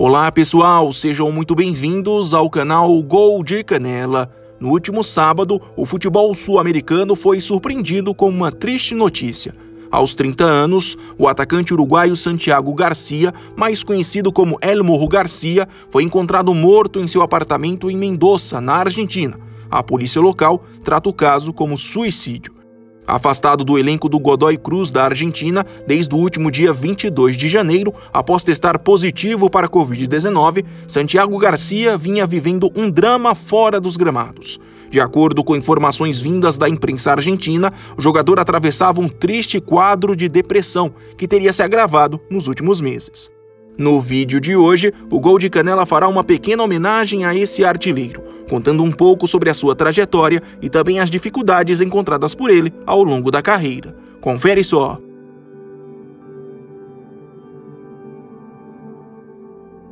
Olá pessoal, sejam muito bem-vindos ao canal Gol de Canela. No último sábado, o futebol sul-americano foi surpreendido com uma triste notícia. Aos 30 anos, o atacante uruguaio Santiago Garcia, mais conhecido como El Morro Garcia, foi encontrado morto em seu apartamento em Mendoza, na Argentina. A polícia local trata o caso como suicídio. Afastado do elenco do Godoy Cruz da Argentina desde o último dia 22 de janeiro, após testar positivo para a Covid-19, Santiago Garcia vinha vivendo um drama fora dos gramados. De acordo com informações vindas da imprensa argentina, o jogador atravessava um triste quadro de depressão que teria se agravado nos últimos meses. No vídeo de hoje, o Gol de Canela fará uma pequena homenagem a esse artilheiro, contando um pouco sobre a sua trajetória e também as dificuldades encontradas por ele ao longo da carreira. Confere só!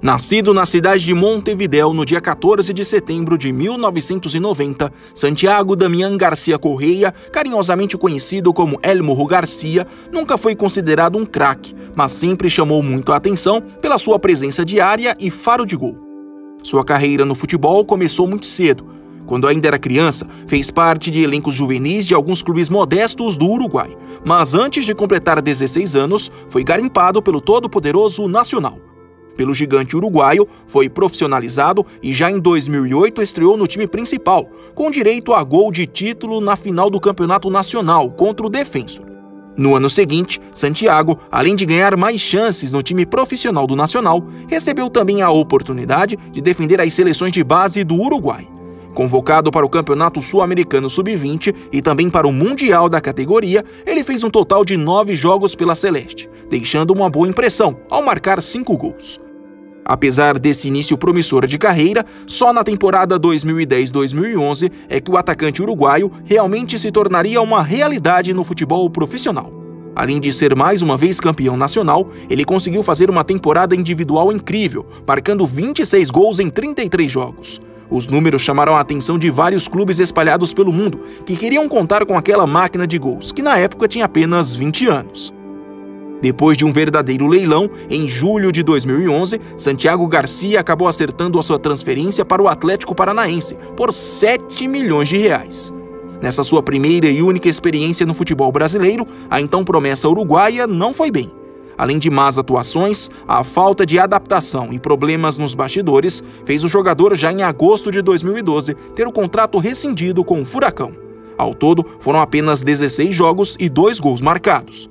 Nascido na cidade de Montevidéu no dia 14 de setembro de 1990, Santiago Damián Garcia Correia, carinhosamente conhecido como El Morro Garcia, nunca foi considerado um craque, mas sempre chamou muito a atenção pela sua presença diária e faro de gol. Sua carreira no futebol começou muito cedo. Quando ainda era criança, fez parte de elencos juvenis de alguns clubes modestos do Uruguai, mas antes de completar 16 anos, foi garimpado pelo todo-poderoso Nacional. Pelo gigante uruguaio, foi profissionalizado e já em 2008 estreou no time principal, com direito a gol de título na final do Campeonato Nacional contra o Defensor. No ano seguinte, Santiago, além de ganhar mais chances no time profissional do Nacional, recebeu também a oportunidade de defender as seleções de base do Uruguai. Convocado para o Campeonato Sul-Americano Sub-20 e também para o Mundial da categoria, ele fez um total de 9 jogos pela Celeste, deixando uma boa impressão ao marcar 5 gols. Apesar desse início promissor de carreira, só na temporada 2010-2011 é que o atacante uruguaio realmente se tornaria uma realidade no futebol profissional. Além de ser mais uma vez campeão nacional, ele conseguiu fazer uma temporada individual incrível, marcando 26 gols em 33 jogos. Os números chamaram a atenção de vários clubes espalhados pelo mundo, que queriam contar com aquela máquina de gols, que na época tinha apenas 20 anos. Depois de um verdadeiro leilão, em julho de 2011, Santiago Garcia acabou acertando a sua transferência para o Atlético Paranaense por 7 milhões de reais. Nessa sua primeira e única experiência no futebol brasileiro, a então promessa uruguaia não foi bem. Além de más atuações, a falta de adaptação e problemas nos bastidores fez o jogador já em agosto de 2012 ter o contrato rescindido com o Furacão. Ao todo, foram apenas 16 jogos e 2 gols marcados.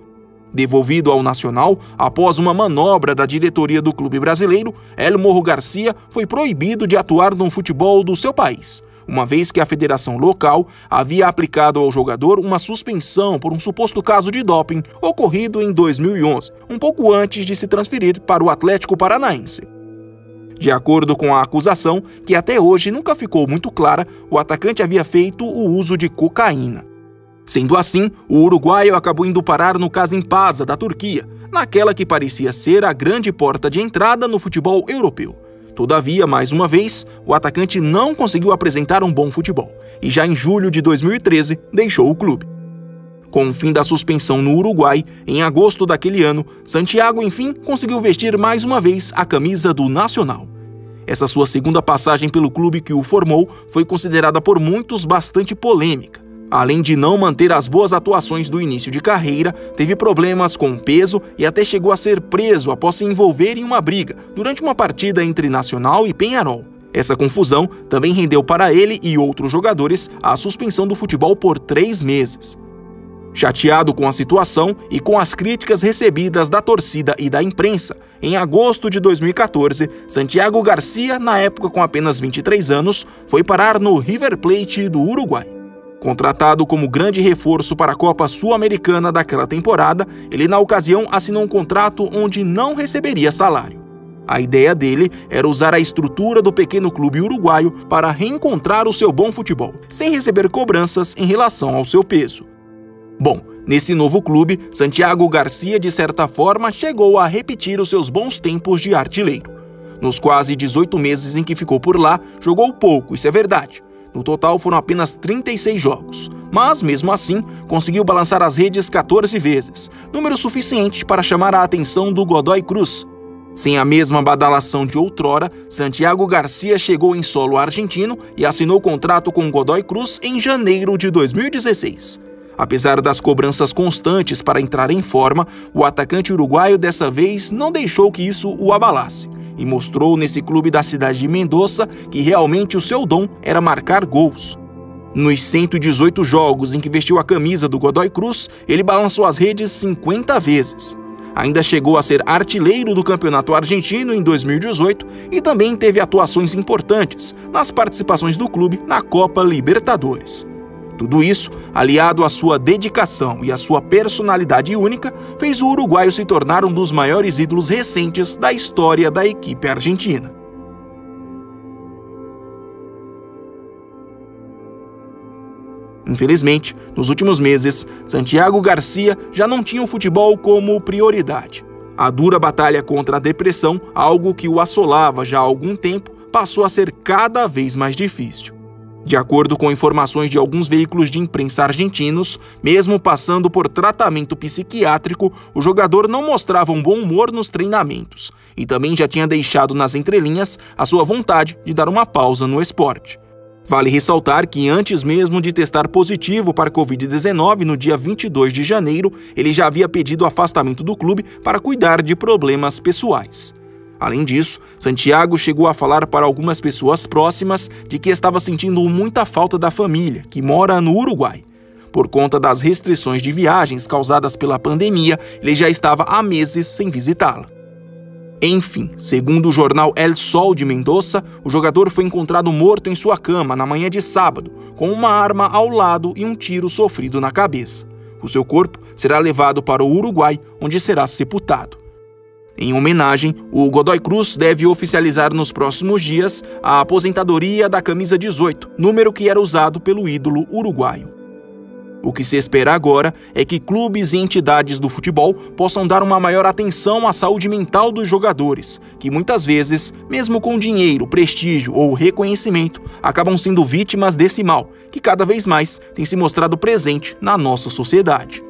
Devolvido ao Nacional, após uma manobra da diretoria do clube brasileiro, El Morro Garcia foi proibido de atuar no futebol do seu país, uma vez que a federação local havia aplicado ao jogador uma suspensão por um suposto caso de doping ocorrido em 2011, um pouco antes de se transferir para o Atlético Paranaense. De acordo com a acusação, que até hoje nunca ficou muito clara, o atacante havia feito o uso de cocaína. Sendo assim, o uruguaio acabou indo parar no Kasimpasa da Turquia, naquela que parecia ser a grande porta de entrada no futebol europeu. Todavia, mais uma vez, o atacante não conseguiu apresentar um bom futebol e já em julho de 2013 deixou o clube. Com o fim da suspensão no Uruguai, em agosto daquele ano, Santiago enfim conseguiu vestir mais uma vez a camisa do Nacional. Essa sua segunda passagem pelo clube que o formou foi considerada por muitos bastante polêmica. Além de não manter as boas atuações do início de carreira, teve problemas com o peso e até chegou a ser preso após se envolver em uma briga durante uma partida entre Nacional e Peñarol. Essa confusão também rendeu para ele e outros jogadores a suspensão do futebol por 3 meses. Chateado com a situação e com as críticas recebidas da torcida e da imprensa, em agosto de 2014, Santiago Garcia, na época com apenas 23 anos, foi parar no River Plate do Uruguai. Contratado como grande reforço para a Copa Sul-Americana daquela temporada, ele na ocasião assinou um contrato onde não receberia salário. A ideia dele era usar a estrutura do pequeno clube uruguaio para reencontrar o seu bom futebol, sem receber cobranças em relação ao seu peso. Bom, nesse novo clube, Santiago Garcia de certa forma chegou a repetir os seus bons tempos de artilheiro. Nos quase 18 meses em que ficou por lá, jogou pouco, isso é verdade. No total foram apenas 36 jogos, mas mesmo assim conseguiu balançar as redes 14 vezes, número suficiente para chamar a atenção do Godoy Cruz. Sem a mesma badalação de outrora, Santiago Garcia chegou em solo argentino e assinou contrato com Godoy Cruz em janeiro de 2016. Apesar das cobranças constantes para entrar em forma, o atacante uruguaio dessa vez não deixou que isso o abalasse e mostrou nesse clube da cidade de Mendoza que realmente o seu dom era marcar gols. Nos 118 jogos em que vestiu a camisa do Godoy Cruz, ele balançou as redes 50 vezes. Ainda chegou a ser artilheiro do Campeonato Argentino em 2018 e também teve atuações importantes nas participações do clube na Copa Libertadores. Tudo isso, aliado à sua dedicação e à sua personalidade única, fez o uruguaio se tornar um dos maiores ídolos recentes da história da equipe argentina. Infelizmente, nos últimos meses, Santiago Garcia já não tinha o futebol como prioridade. A dura batalha contra a depressão, algo que o assolava já há algum tempo, passou a ser cada vez mais difícil. De acordo com informações de alguns veículos de imprensa argentinos, mesmo passando por tratamento psiquiátrico, o jogador não mostrava um bom humor nos treinamentos e também já tinha deixado nas entrelinhas a sua vontade de dar uma pausa no esporte. Vale ressaltar que antes mesmo de testar positivo para Covid-19 no dia 22 de janeiro, ele já havia pedido afastamento do clube para cuidar de problemas pessoais. Além disso, Santiago chegou a falar para algumas pessoas próximas de que estava sentindo muita falta da família, que mora no Uruguai. Por conta das restrições de viagens causadas pela pandemia, ele já estava há meses sem visitá-la. Enfim, segundo o jornal El Sol de Mendoza, o jogador foi encontrado morto em sua cama na manhã de sábado, com uma arma ao lado e um tiro sofrido na cabeça. O seu corpo será levado para o Uruguai, onde será sepultado. Em homenagem, o Godoy Cruz deve oficializar nos próximos dias a aposentadoria da camisa 18, número que era usado pelo ídolo uruguaio. O que se espera agora é que clubes e entidades do futebol possam dar uma maior atenção à saúde mental dos jogadores, que muitas vezes, mesmo com dinheiro, prestígio ou reconhecimento, acabam sendo vítimas desse mal, que cada vez mais tem se mostrado presente na nossa sociedade.